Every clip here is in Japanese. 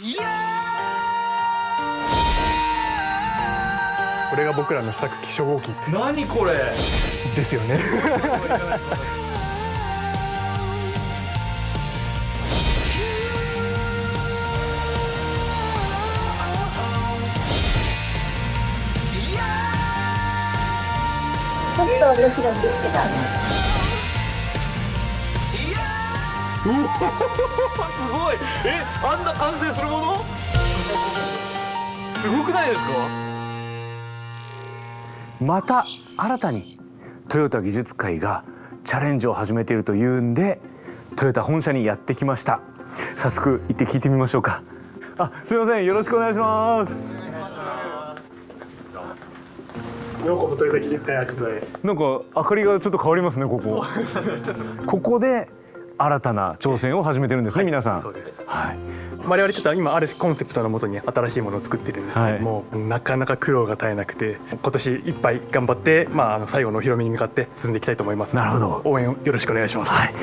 これが僕らの試作機初号機何これですよね。ちょっとドキドキしてた。すごい。あんな完成するものすごくないですか？また新たにトヨタ技術会がチャレンジを始めているというんで、トヨタ本社にやってきました。早速行って聞いてみましょうか。すみません、よろしくお願いします。ようこそトヨタ技術会アジトへ。なんか明かりがちょっと変わりますね、ここ。ここで新たな挑戦を始めてるんですね、皆さん。そうです。はい。我々ちょっと今あるコンセプトのもとに新しいものを作ってるんですけども、なかなか苦労が絶えなくて、今年いっぱい頑張って、最後のお披露目に向かって進んでいきたいと思います。なるほど。応援をよろしくお願いします。はい。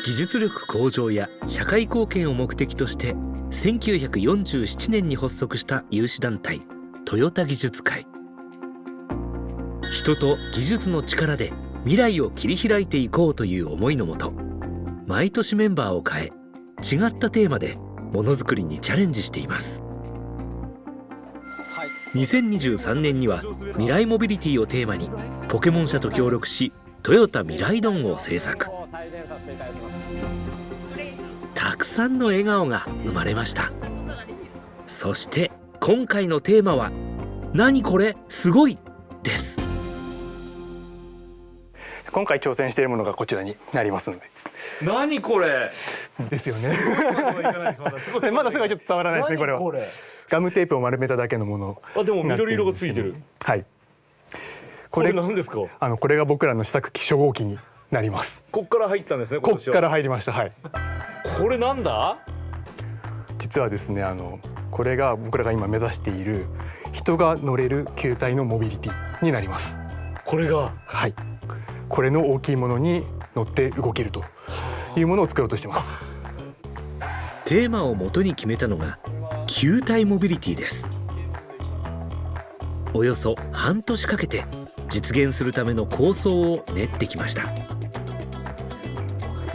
技術力向上や社会貢献を目的として1947年に発足した有志団体トヨタ技術会。人と技術の力で未来を切り開いていこうという思いのもと、毎年メンバーを変え違ったテーマでものづくりにチャレンジしています。2023年には未来モビリティをテーマにポケモン社と協力しトヨタ未来ドンを制作。たくさんの笑顔が生まれました。そして今回のテーマは何これすごいです。今回挑戦しているものがこちらになりますので。何これですよね。まだすぐはちょっと伝わらないですね。これはガムテープを丸めただけのもの。でも緑色がついてる。はい。これ何ですか？これが僕らの試作機初号機になります。こっから入ったんですね。こっから入りました。はい。これなんだ？実はですね、これが僕らが今目指している人が乗れる球体のモビリティになります。これが？はい。これの大きいものに乗って動けるというものを作ろうとしています。テーマを元に決めたのが球体モビリティです。およそ半年かけて実現するための構想を練ってきました。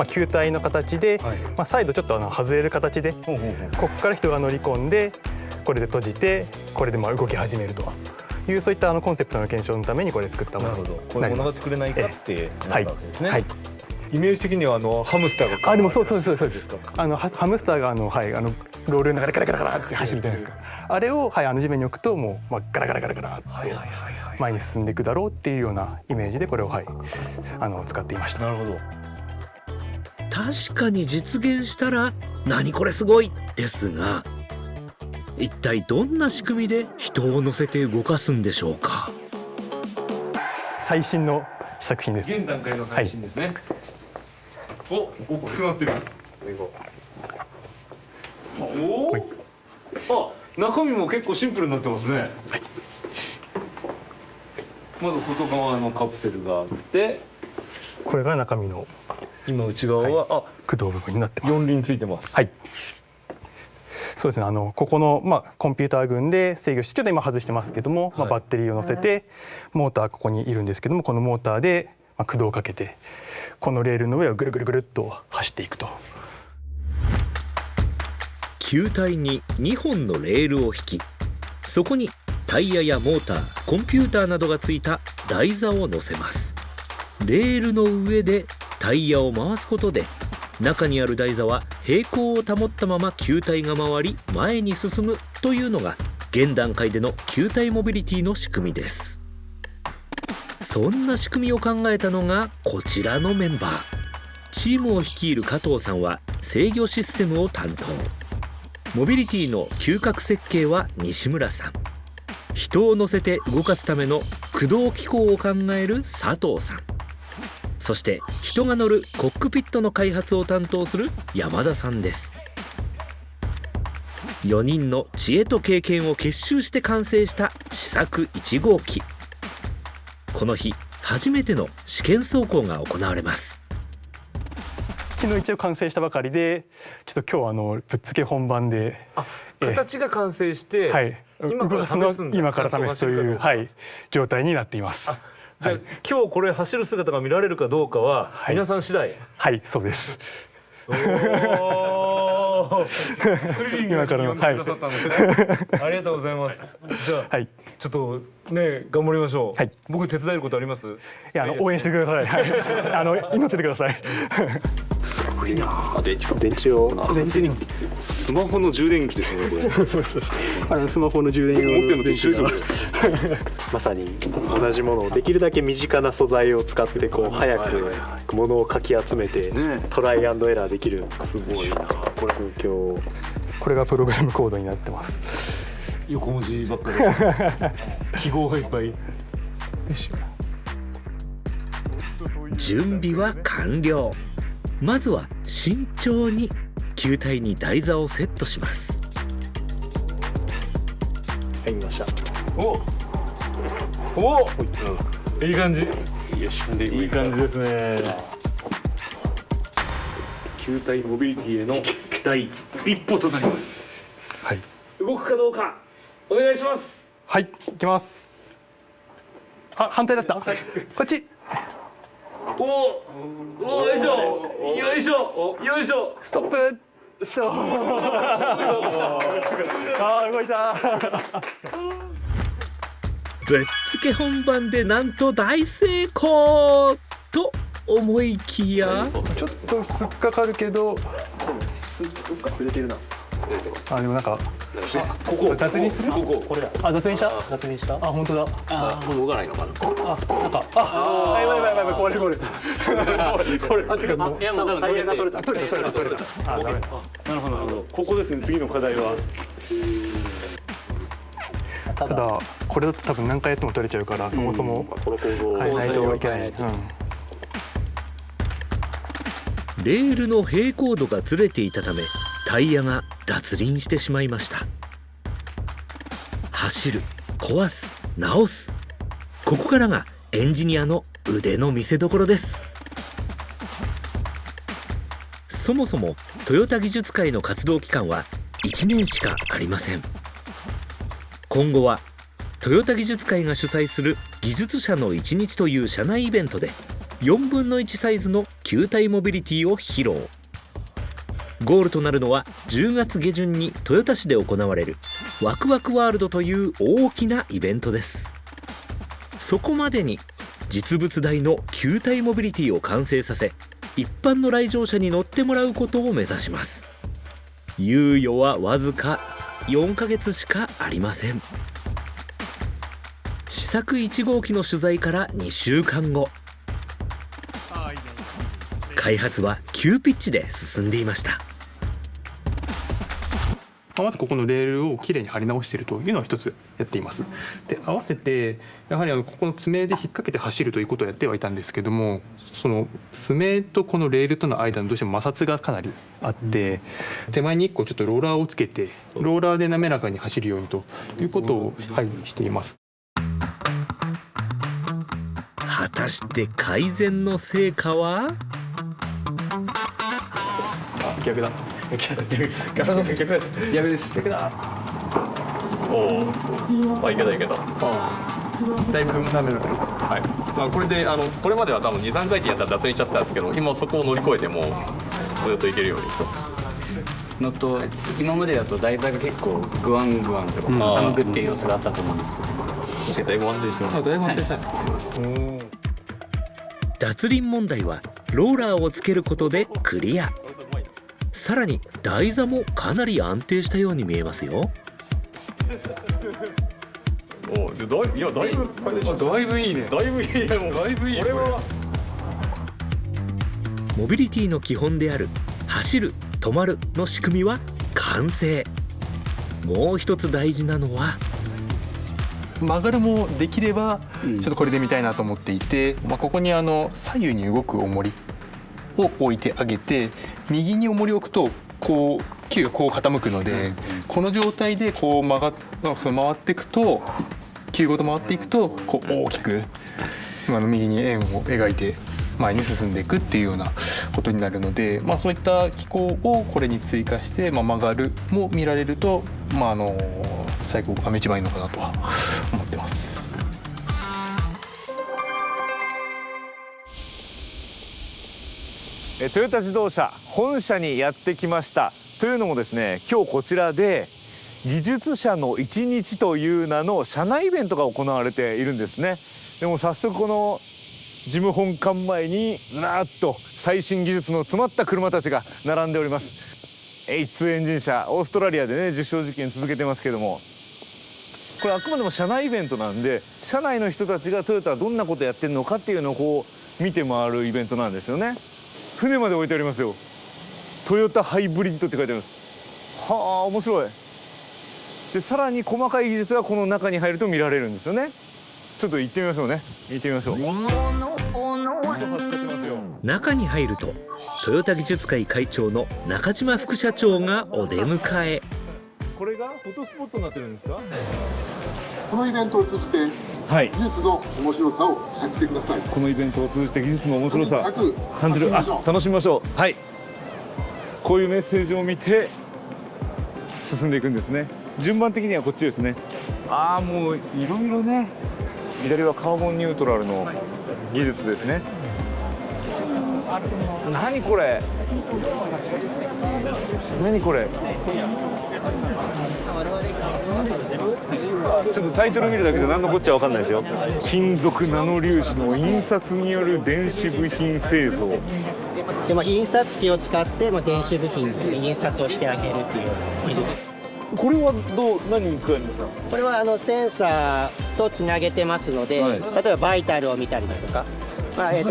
球体の形で、再度ちょっと外れる形で、ここから人が乗り込んでこれで閉じてこれで動き始めるという、そういったコンセプトの検証のためにこれ作ったものになります。こういうものが作れないかってなるわけですね。はい。イメージ的にはハムスターがでもそうですハムスターがロールの中でガラガラガラって走るじゃないですか。あれを地面に置くともうガラガラガラガラって前に進んでいくだろうっていうようなイメージでこれを使っていました。なるほど。確かに実現したら何これすごいですが、一体どんな仕組みで人を乗せて動かすんでしょうか。最新の試作品です。現段階の最新ですね。大きくなってる。中身も結構シンプルになってますね。はい。まず外側のカプセルがあって、これが中身の今内側は、駆動部分になってます。四輪ついてます。はい。そうですね。ここのコンピューター群で制御して、ちょっと今外してますけども、バッテリーを乗せてモーターここにいるんですけども、このモーターで駆動をかけてこのレールの上をぐるぐるぐるっと走っていくと。球体に2本のレールを引き、そこにタイヤやモーター、コンピューターなどがついた台座を乗せます。レールの上でタイヤを回すことで中にある台座は平行を保ったまま球体が回り前に進むというのが現段階での球体モビリティの仕組みです。そんな仕組みを考えたのがこちらのメンバー。チームを率いる加藤さんは制御システムを担当。モビリティの嗅覚設計は西村さん。人を乗せて動かすための駆動機構を考える佐藤さん。そして人が乗るコックピットの開発を担当する山田さんです。4人の知恵と経験を結集して完成した試作1号機。この日初めての試験走行が行われます。昨日一応完成したばかりで、ちょっと今日ぶっつけ本番で、形が完成して、はい、今から試すんだ。今から試すという、はい、状態になっています。じゃあ、今日これ走る姿が見られるかどうかは、皆さん次第。はい、そうです。おお。スリリングな日を呼んでくださったんですね。ありがとうございます。じゃあ、はい、ちょっとね頑張りましょう。はい、僕手伝えることあります？いや応援してください。はい、祈っててください。すごいな。電池をにスマホの充電器ですねこれ。スマホの充電用の電池がまさに同じものをできるだけ身近な素材を使ってこう早く物をかき集めてトライアンドエラーできる。すごいなこれ。これがプログラムコードになってます。横文字ばっかり。記号がいっぱい。準備は完了。まずは慎重に球体に台座をセットします。はい、見ました。いい感じ。よし、いい感じですね。球体モビリティへの第一歩となります。はい、動くかどうかお願いします。はい、行きます。反対だった。こっち。およいしょよいしょよいしょ。ストップ。そう。動いた。ぶっつけ本番でなんと大成功と思いきや、ちょっと突っかかるけど、どっかずれてるな。ずれてます。でもなんかここ脱輪する？これだ。脱輪した？脱輪した？本当だ。もう動かないのかな。なんかやばいこれいやもうタイヤが取れた。ダメだ。なるほど。ここですね。次の課題は。ただこれだと多分何回やっても取れちゃうから、そもそも変えないといけない。レールの平行度がずれていたためタイヤが脱輪してしまいました。走る、壊す、直す、ここからがエンジニアの腕の見せ所です。そもそもトヨタ技術会の活動期間は1年しかありません。今後はトヨタ技術会が主催する技術者の1日という社内イベントで4分の1サイズの球体モビリティを披露。ゴールとなるのは10月下旬に豊田市で行われるワクワクワールドという大きなイベントです。そこまでに実物大の球体モビリティを完成させ、一般の来場者に乗ってもらうことを目指します。猶予はわずか4ヶ月しかありません。試作1号機の取材から2週間後、開発は急ピッチで進んでいました。まずここのレールをきれいに貼り直しているというのを一つやっています。で合わせてやはりここの爪で引っ掛けて走るということをやってはいたんですけども、その爪とこのレールとの間にどうしても摩擦がかなりあって、手前に1個ちょっとローラーをつけてローラーで滑らかに走るようにということを、しています。果たして改善の成果は？逆だ。逆です。逆だ。いけた。だいぶ滑らかに。はい。これでこれまでは多分2、3回転やったら脱輪しちゃったんですけど、今そこを乗り越えてもうずっといけるようにのと、今までだと台座が結構グワンとかハングっていう様子があったと思うんですけど、確かにだいぶ安定してます。だいぶ安定したい。脱輪問題はローラーをつけることでクリア。さらに台座もかなり安定したように見えますよ。いやだいぶこれでしょ。だいぶいいね。だいぶいいね。もうだいぶいい。これはモビリティの基本である走る、止まるの仕組みは完成。もう一つ大事なのは曲がるもできればちょっとこれで見たいなと思っていて、ここに左右に動く重りを置いてあげて、右に重りを置くとこう球がこう傾くので、この状態でこう回っていくと、球ごと回っていくとこう大きく右に円を描いて前に進んでいくっていうようなことになるので、そういった機構をこれに追加して、曲がるも見られると、最高一番いいのかなとは思ってます。トヨタ自動車本社にやってきました。というのもですね、今日こちらで技術者の一日という名の社内イベントが行われているんですね。でも早速この事務本館前にずらっと最新技術の詰まった車たちが並んでおります。 H2 エンジン車、オーストラリアでね実証実験続けてますけども、これあくまでも社内イベントなんで、社内の人たちがトヨタはどんなことやってるのかっていうのをこう見て回るイベントなんですよね。船まで置いてありますよ。トヨタハイブリッドって書いてあります。はあ、面白い。でさらに細かい技術がこの中に入ると見られるんですよね。ちょっと行ってみましょうね。行ってみましょう。中に入るとトヨタ技術会会長の中島副社長がお出迎え。これがフォトスポットになってるんですか？このイベントを通じてはい。技術の面白さを感じてください。このイベントを通じて技術の面白さとにかく感じる。楽しみましょう楽しみましょう。はい。こういうメッセージを見て進んでいくんですね。順番的にはこっちですね。ああ、もういろいろね。左はカーボンニュートラルの技術ですね。何これ？何これ？ちょっとタイトル見るだけで何のこっちゃ分かんないですよ。金属ナノ粒子の印刷による電子部品製造。でも印刷機を使って電子部品に印刷をしてあげるっていう技術。これは何に使えるんですか？これはセンサーとつなげてますので、はい、例えばバイタルを見たりだとか、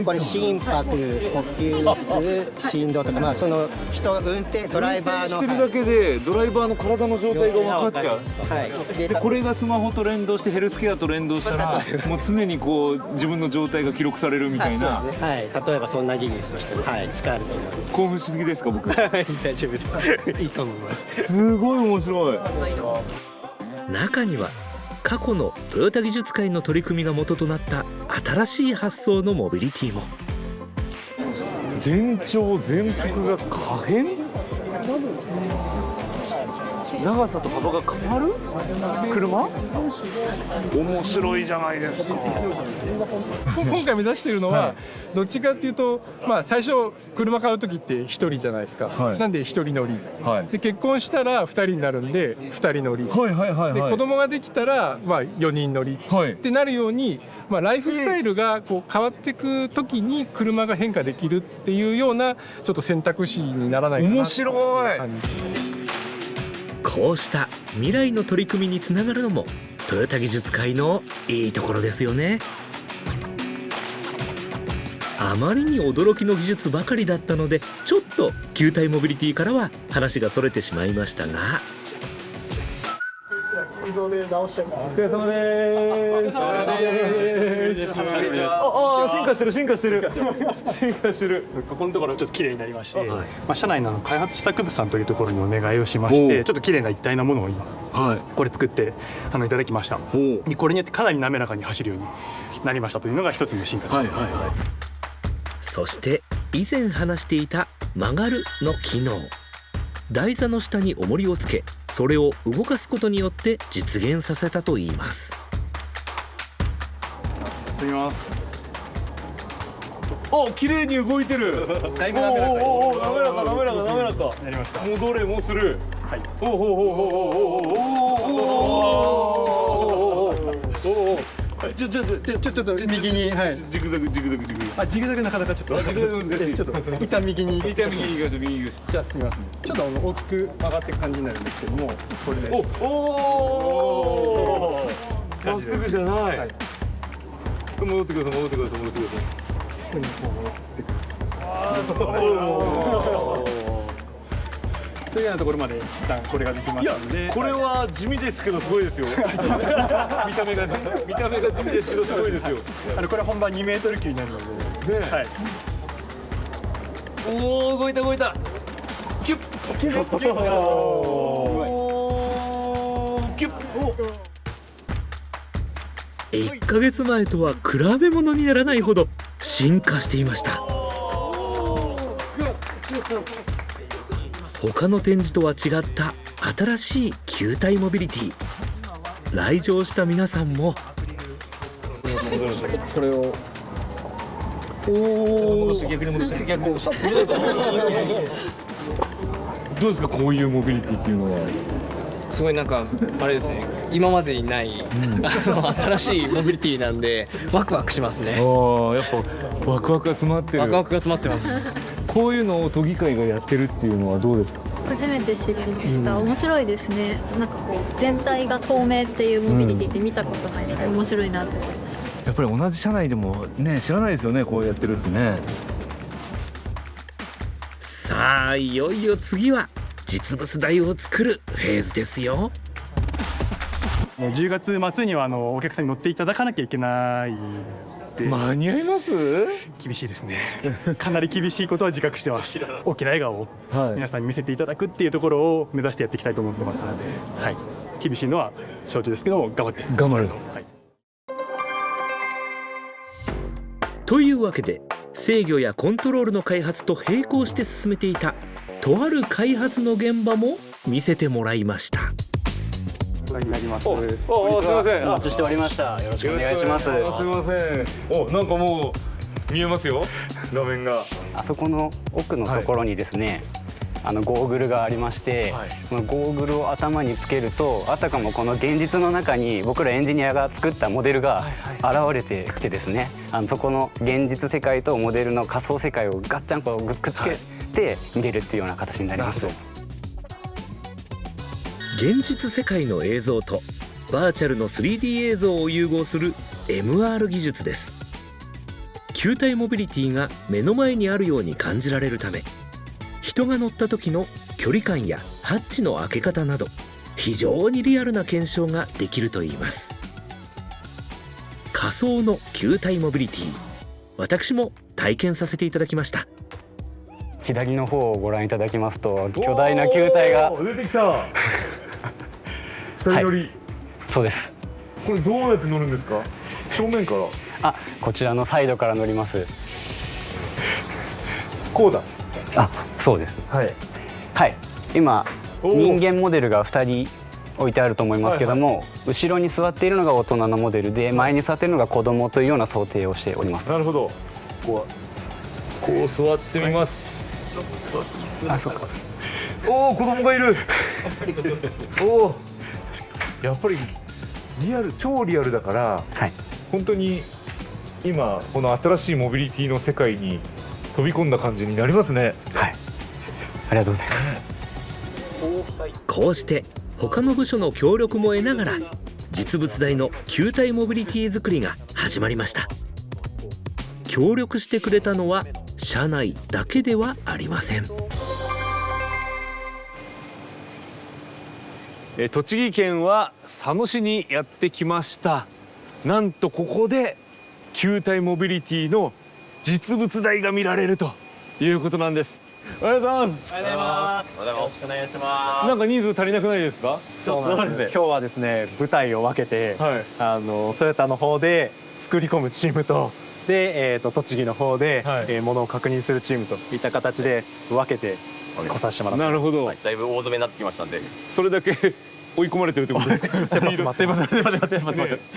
これ心拍、呼吸数、振動とか、その人運転ドライバーのしてるだけでドライバーの体の状態が分かっちゃう。はい。でこれがスマホと連動してヘルスケアと連動したらもう常にこう自分の状態が記録されるみたいな。そうですね。はい。例えばそんな技術として、使われています。興奮しすぎですか僕？大丈夫です。いいと思います。すごい面白い。中には過去のトヨタ技術会の取り組みが元となった新しい発想のモビリティも。全長全幅が可変？長さと幅が変わる車？面白いじゃないですか。今回目指しているのは、どっちかっていうと、最初車買う時って1人じゃないですか、なんで1人乗り、で結婚したら2人になるんで2人乗り、で子供ができたら4人乗り、ってなるように、ライフスタイルがこう変わっていく時に車が変化できるっていうようなちょっと選択肢にならないかな。面白い。こうした未来の取り組みにつながるのもトヨタ技術会のいいところですよね。あまりに驚きの技術ばかりだったのでちょっと球体モビリティからは話がそれてしまいましたが、お疲れ様です。進化してる進化してる進化してる。ここのところちょっと綺麗になりまして、社内の開発試作部さんというところにお願いをしまして、ちょっと綺麗な一体なものを今、これ作っていただきました。これによってかなり滑らかに走るようになりましたというのが一つの進化です。そして以前話していた曲がるの機能、台座の下に重りをつけそれを動かすことによって実現させたといいます。進みます。お、綺麗に動いてる。だいぶ滑らかに。滑らか滑らか滑らか。なりました。もうどれもする。はい。ちょっと右に、ジグザグジグザグジグザグ。ジグザグなかなかちょっとジグザグ難しい。ちょっと一旦右に行きましょう右。じゃあすみません。ちょっと大きく曲がっていく感じになるんですけども、これでまっすぐじゃない。戻ってください戻ってください戻ってください。ここにこう戻ってくる。というようなところまで一旦これができましたので、これは地味ですけどすごいですよ。見た目がね、見た目が地味ですけどすごいですよ。これ本番2メートル級になるので、はい。おお動いた動いた。キュッキュッキュッ。キュッ。1ヶ月前とは比べ物にならないほど進化していました。他の展示とは違った新しい球体モビリティ。来場した皆さんもこれを逆に戻して逆にどうですか、こういうモビリティっていうのは。すごいなんかあれですね、今までにない、新しいモビリティなんでワクワクしますね。やっぱワクワクが詰まってる。ワクワクが詰まってます。こういうのを都議会がやってるっていうのはどうですか。初めて知りました。面白いですね。なんかこう全体が透明っていうモビリティって見たことないので面白いなと思いました。やっぱり同じ社内でもね、知らないですよね、こうやってるってね。さあ、いよいよ次は実物大を作るフェーズですよ。10月末にはお客さんに乗っていただかなきゃいけないで、間に合います？厳しいですね。かなり厳しいことは自覚してます。大きな笑顔を皆さんに見せていただくっていうところを目指してやっていきたいと思ってますので、はい、厳しいのは承知ですけども頑張って頑張る。はい、というわけで制御やコントロールの開発と並行して進めていたとある開発の現場も見せてもらいました。になります。すみません。お待ちしておりました。よろしくお願いします。すみません。なんかもう見えますよ、画面が。あそこの奥のところにですね、ゴーグルがありまして、そのゴーグルを頭につけると、あたかもこの現実の中に僕らエンジニアが作ったモデルが現れてきてですね、そこの現実世界とモデルの仮想世界をガッチャンこうくっつけて見れるっていうような形になります。現実世界の映像とバーチャルの 3D 映像を融合する MR 技術です。球体モビリティが目の前にあるように感じられるため、人が乗った時の距離感やハッチの開け方など非常にリアルな検証ができるといいます。仮想の球体モビリティ、私も体験させていただきました。左の方をご覧いただきますと、巨大な球体が出てきた。二人乗り、そうです。これどうやって乗るんですか。正面から。こちらのサイドから乗ります。こうだ。そうです。はい。今人間モデルが2人置いてあると思いますけども、後ろに座っているのが大人のモデルで、前に座っているのが子供というような想定をしております。なるほど。こう座ってみます。そうか。子供がいる。やっぱり超リアルだから、本当に今この新しいモビリティの世界に飛び込んだ感じになりますね。ありがとうございます。こうして他の部署の協力も得ながら実物大の球体モビリティ作りが始まりました。協力してくれたのは社内だけではありません。栃木県は佐野市にやってきました。なんとここで球体モビリティの実物大が見られるということなんです。おはようございます。おはようございます。よろしくお願いします。なんか人数足りなくないですか。そうなんです。今日はですね、舞台を分けて、トヨタの方で作り込むチームとで、栃木の方で、ものを確認するチームといった形で分けて来させてもらってます。なるほど。だいぶ大詰めになってきましたんで、それだけ追い込まれてるってことですか。切羽詰まってます。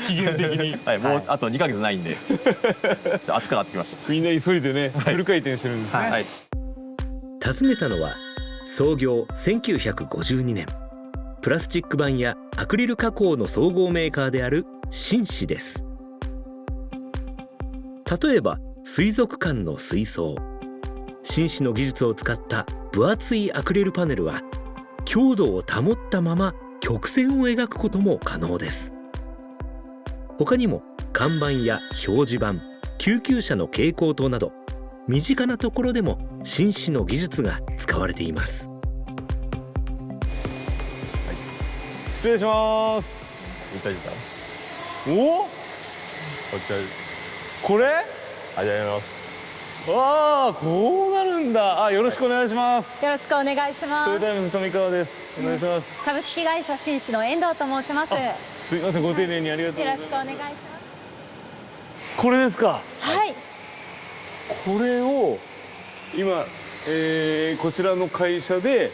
期限的に、もうあと2ヶ月ないんで暑くなってきました。みんな急いでね、フル回転してるんですね。訪ねたのは創業1952年、プラスチック板やアクリル加工の総合メーカーである紳士です。例えば水族館の水槽、紳士の技術を使った分厚いアクリルパネルは強度を保ったまま曲線を描くことも可能です。他にも看板や表示板、救急車の蛍光灯など身近なところでも紳士の技術が使われています。失礼します。おお、これありがとうございます。こうなるんだ。よろしくお願いします。よろしくお願いします。トヨタイムズ富川です。お願いします。株式会社紳士の遠藤と申します。すいません、ご丁寧にありがとうございます。よろしくお願いします。これですか。はい。これを今こちらの会社で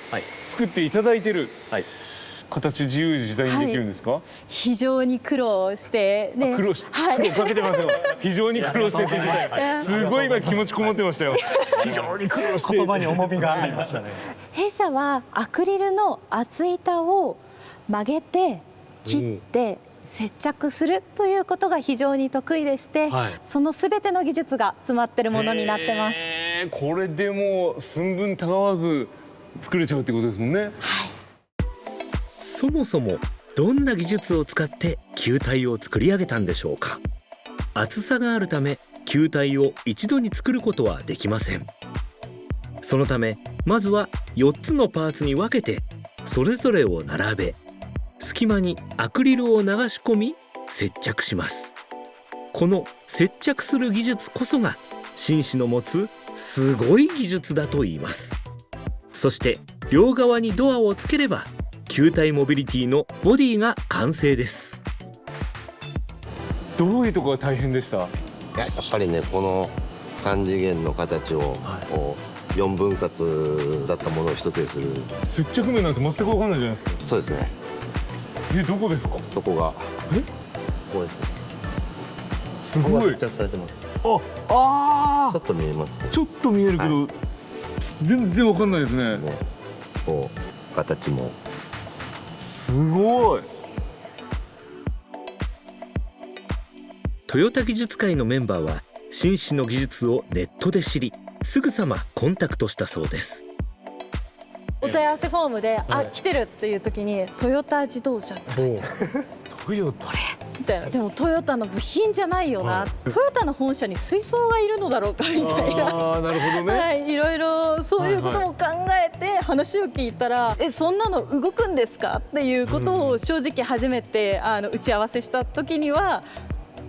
作っていただいてる、形自由自在にできるんですか？非常に苦労してね。苦労かけてますよ。非常に苦労してって言ってた。すごい今気持ちこもってましたよ。非常に苦労して。言葉に重みがありましたね。弊社はアクリルの厚板を曲げて切って接着するということが非常に得意でして、そのすべての技術が詰まってるものになってます。これでもう寸分たがわず作れちゃうってことですもんね。そもそもどんな技術を使って球体を作り上げたんでしょうか。厚さがあるため球体を一度に作ることはできません。そのためまずは4つのパーツに分けてそれぞれを並べ、隙間にアクリルを流し込み接着します。この接着する技術こそが紳士の持つすごい技術だと言います。そして両側にドアをつければ球体モビリティのボディが完成です。どういうところが大変でした？やっぱりね、この3次元の形を4分割だったものを一つにする。接着面なんて全く分かんないじゃないですか。そうですね。どこですか？そこがここですね。すごい接着されてます。ああ、ちょっと見えますね。ちょっと見えるけど、全然分かんないですね。こう形もすごい。トヨタ技術会のメンバーは紳士の技術をネットで知り、すぐさまコンタクトしたそうです。お問い合わせフォームで、来てるっていう時にトヨタ自動車トヨタみたいな。でもトヨタの部品じゃないよな、トヨタの本社に水槽がいるのだろうかみたいな。なるほどね。いろいろそういうことも考えて話を聞いたら、そんなの動くんですかっていうことを正直初めて打ち合わせした時には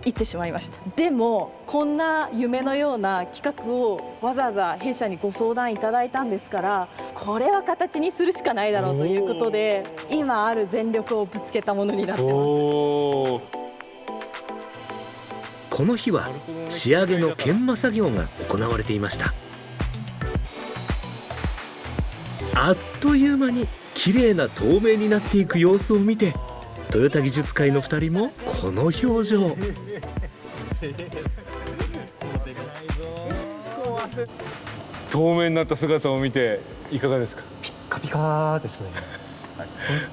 言ってしまいました。でもこんな夢のような企画をわざわざ弊社にご相談いただいたんですから、これは形にするしかないだろうということで、今ある全力をぶつけたものになってます。この日は仕上げの研磨作業が行われていました。あっという間に綺麗な透明になっていく様子を見て、トヨタ技術会の2人もこの表情。透明になった姿を見ていかがですか？ピッカピカですね。本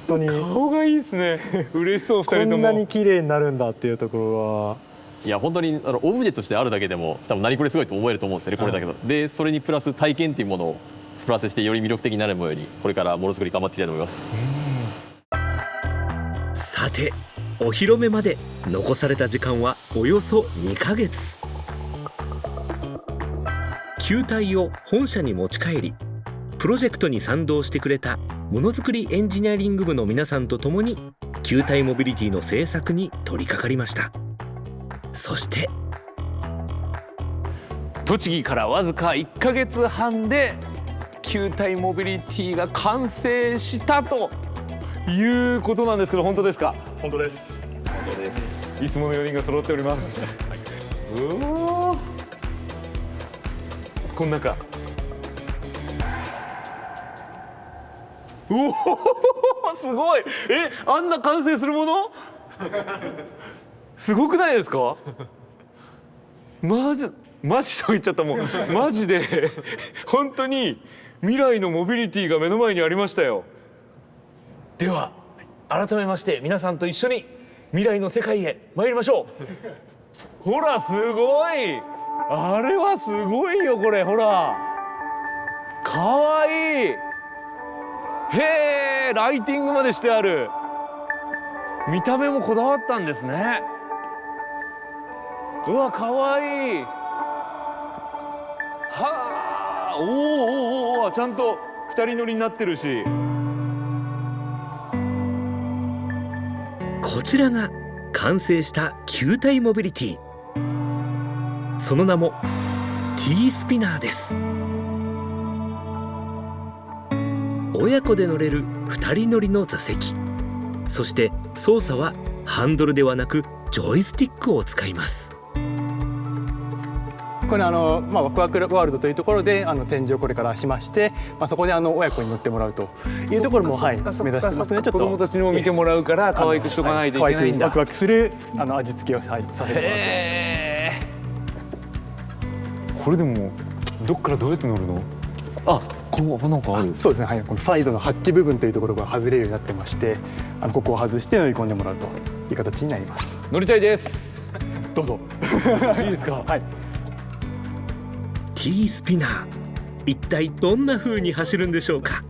当に顔がいいですね。嬉しそう2人とも。こんなに綺麗になるんだっていうところは。いや本当にオブジェとしてあるだけでも多分何これすごいと思えると思うんですよね、これだけど。でそれにプラス体験っていうものをプラスしてより魅力的になるようにこれからものづくり頑張っていきたいと思います。さてお披露目まで残された時間はおよそ2ヶ月。球体を本社に持ち帰り、プロジェクトに賛同してくれたものづくりエンジニアリング部の皆さんと共に球体モビリティの制作に取り掛かりました。そして栃木からわずか1ヶ月半で球体モビリティが完成したということなんですけど、本当ですか？本当です。本当です。いつもの4人が揃っております。この中、すごい。あんな完成するものすごくないですか？マジと言っちゃった。もうマジで本当に未来のモビリティが目の前にありましたよ。では改めまして皆さんと一緒に未来の世界へ参りましょう。ほらすごい、あれはすごいよ。これほらかわいい。へえ、ライティングまでしてある。見た目もこだわったんですね。うわかわいい。はあ、おーちゃんと2人乗りになってるし。こちらが完成した球体モビリティ。その名も T スピナーです。親子で乗れる2人乗りの座席、そして操作はハンドルではなくジョイスティックを使います。これワクワクワールドというところで展示をこれからしまして、そこで親子に乗ってもらうというところも目指してますね。ちょっと子供たちにも見てもらうから可愛くしとかないといけないんだ。ワクワクする味付けをさせてもらってます。これでもどっからどうやって乗るの？あ、ここなんかある。そうですね、はい、このサイドのハッチ部分というところが外れるようになってまして、ここを外して乗り込んでもらうという形になります。乗りたいです。どうぞ。いいですか？はい。T スピナー、一体どんな風に走るんでしょうか。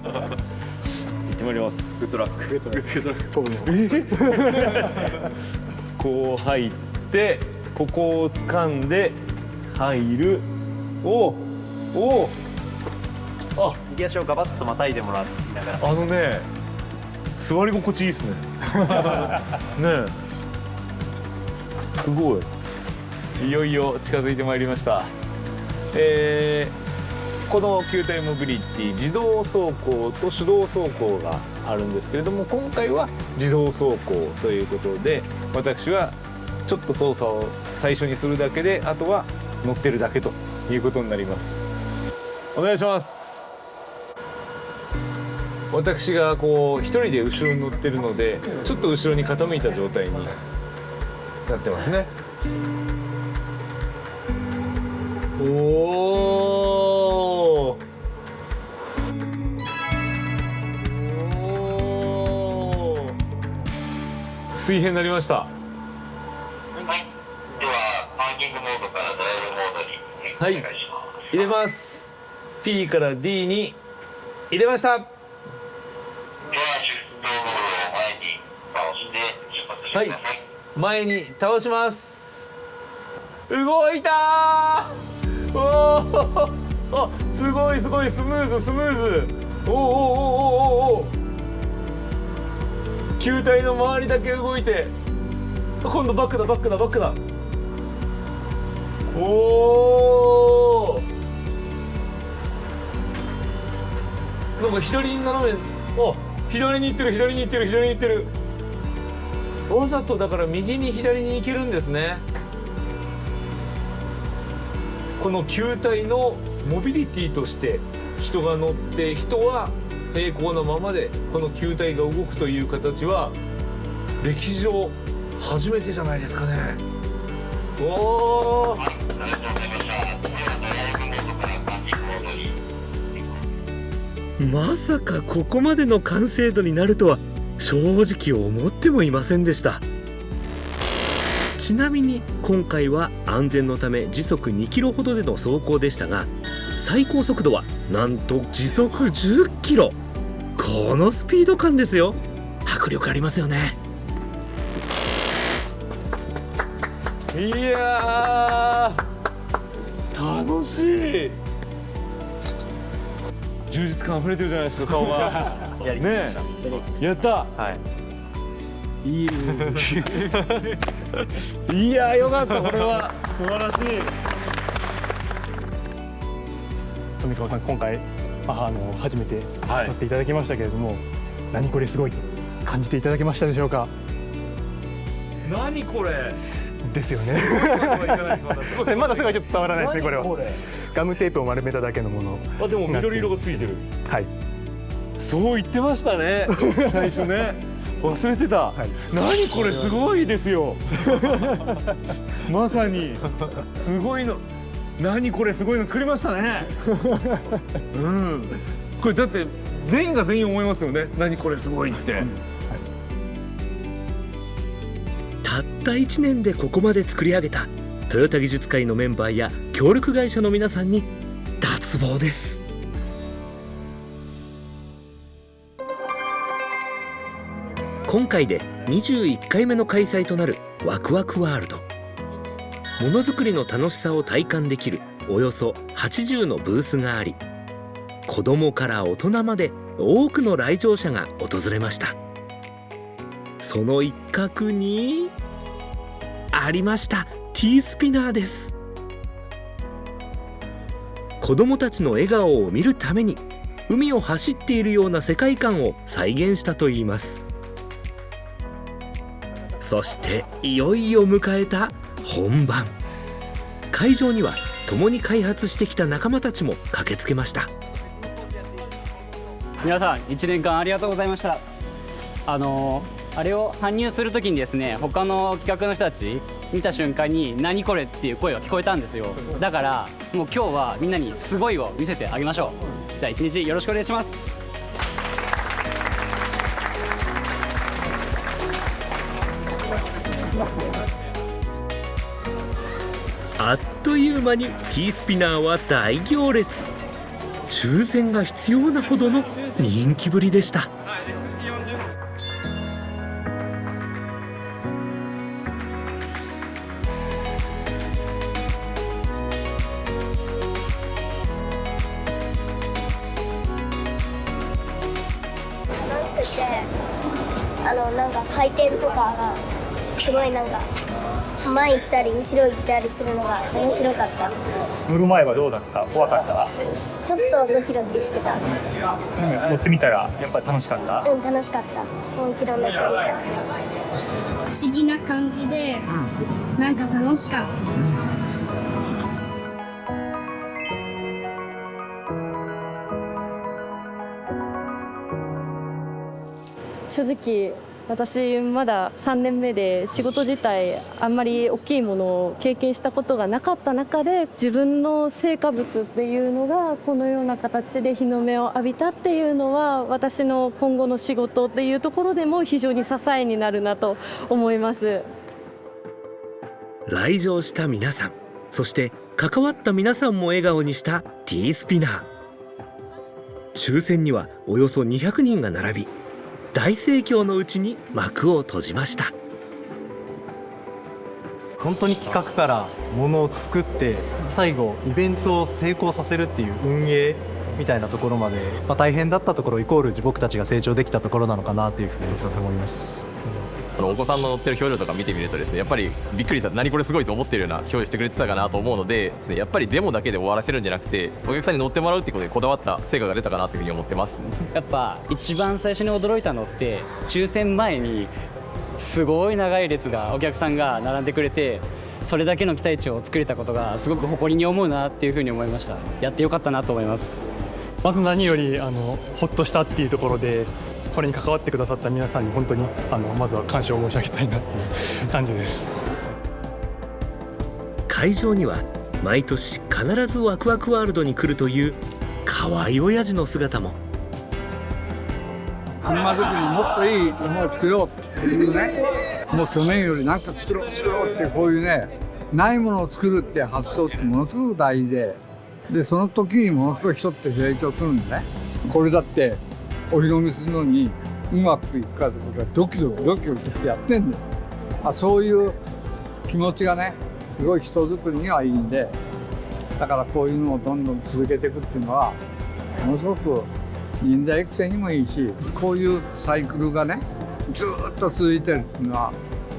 行ってまいります。グッドラック。こう入ってここを掴んで入る。右足をガバッとまたいでもらいながら、ね、座り心地いいですね。ね、すごい。いよいよ近づいてまいりました。この球体モビリティ、自動走行と手動走行があるんですけれども、今回は自動走行ということで、私はちょっと操作を最初にするだけで、あとは乗ってるだけということになります。お願いします。私がこう一人で後ろに乗ってるので、ちょっと後ろに傾いた状態になってますね。水平になりました。はい、ではパーキングモードからドライブモードにお願いします。入れます。 P から D に入れました。ではシフトボールを前に倒して出発してください。はい、前に倒します。動いたー。おー、すごいすごい、スムーズスムーズ。お球体の周りだけ動いて、今度バックだバックだバックだ。おー、なんか左に斜め、左に行ってる左に行ってる左に行ってる。わざとだから右に左に行けるんですね。この球体のモビリティとして人が乗って、人は平行なままでこの球体が動くという形は歴史上初めてじゃないですかね。おー、まさかここまでの完成度になるとは正直思ってもいませんでした。ちなみに今回は安全のため時速2キロほどでの走行でしたが、最高速度はなんと時速10キロ。このスピード感ですよ。迫力ありますよね。いやー、楽しい。充実感あふれてるじゃないですか、顔が。ねえ、やった。はい。いい。いやー、よかった、これは素晴らしい。富川さん、今回初めて乗っていただきましたけれども、何これすごい感じていただけましたでしょうか？何これですよね。まだすぐはちょっと伝わらないですね。これはガムテープを丸めただけのもの。あ、でも緑色がついてる。はい、そう言ってましたね、最初ね。忘れてた。はい、何これすごいですよ。まさにすごいの。何これすごいの作りましたね。うん。これだって全員が全員思いますよね。何これすごいって。はい、たった1年でここまで作り上げたトヨタ技術会のメンバーや協力会社の皆さんに脱帽です。今回で21回目の開催となるワクワクワールド。ものづくりの楽しさを体感できるおよそ80のブースがあり、子どもから大人まで多くの来場者が訪れました。その一角にありました T スピナーです。子どもたちの笑顔を見るために海を走っているような世界観を再現したといいます。そしていよいよ迎えた本番。会場には共に開発してきた仲間たちも駆けつけました。皆さん1年間ありがとうございました。あれを搬入するときにですね、他の企画の人たち見た瞬間に何これっていう声が聞こえたんですよ。だからもう今日はみんなにすごいを見せてあげましょう。じゃあ一日よろしくお願いします。あっという間に T スピナーは大行列。抽選が必要なほどの人気ぶりでした。楽しくて、なんか回転とかがすごいなんか前行ったり後ろ行ったりするのが面白かった。乗る前はどうだった？怖かった？ちょっとドキドキしてた。乗ってみたらやっぱり楽しかった？うん、楽しかった。もう一度乗ってみた。不思議な感じで、なんか楽しかった。正直私まだ3年目で仕事自体あんまり大きいものを経験したことがなかった中で、自分の成果物っていうのがこのような形で日の目を浴びたっていうのは、私の今後の仕事っていうところでも非常に支えになるなと思います。来場した皆さん、そして関わった皆さんも笑顔にした T スピナー。抽選にはおよそ200人が並び、大盛況のうちに幕を閉じました。本当に企画からものを作って最後イベントを成功させるっていう運営みたいなところまで、大変だったところイコール僕たちが成長できたところなのかなというふうに思います。お子さんの乗ってる表情とか見てみるとですね、やっぱりびっくりした、何これすごいと思ってるような表情してくれてたかなと思うので、やっぱりデモだけで終わらせるんじゃなくて、お客さんに乗ってもらうってことでこだわった成果が出たかなというふうに思ってます。やっぱ一番最初に驚いたのって、抽選前にすごい長い列がお客さんが並んでくれて、それだけの期待値を作れたことがすごく誇りに思うなっていうふうに思いました。やってよかったなと思います。まず何よりほっとしたっていうところで、これに関わってくださった皆さんに本当にまずは感謝を申し上げたいなっていう感じです。会場には毎年必ずワクワクワールドに来るという可愛い親父の姿も。車作りにもっといいものを作ろうっていうね、もう去年より何か作ろうってこういうね、ないものを作るって発想ってものすごく大事で、その時にものすごい人って成長するんでね。これだってお披露目するのにうまくいくかってことはドキドキしてやってんだよ。そういう気持ちがね、すごい人作りにはいいんで、だからこういうのをどんどん続けていくっていうのはものすごく人材育成にもいいし、こういうサイクルがねずっと続いてるっていうのは、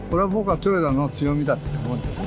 これは僕はトヨタの強みだって思うんです。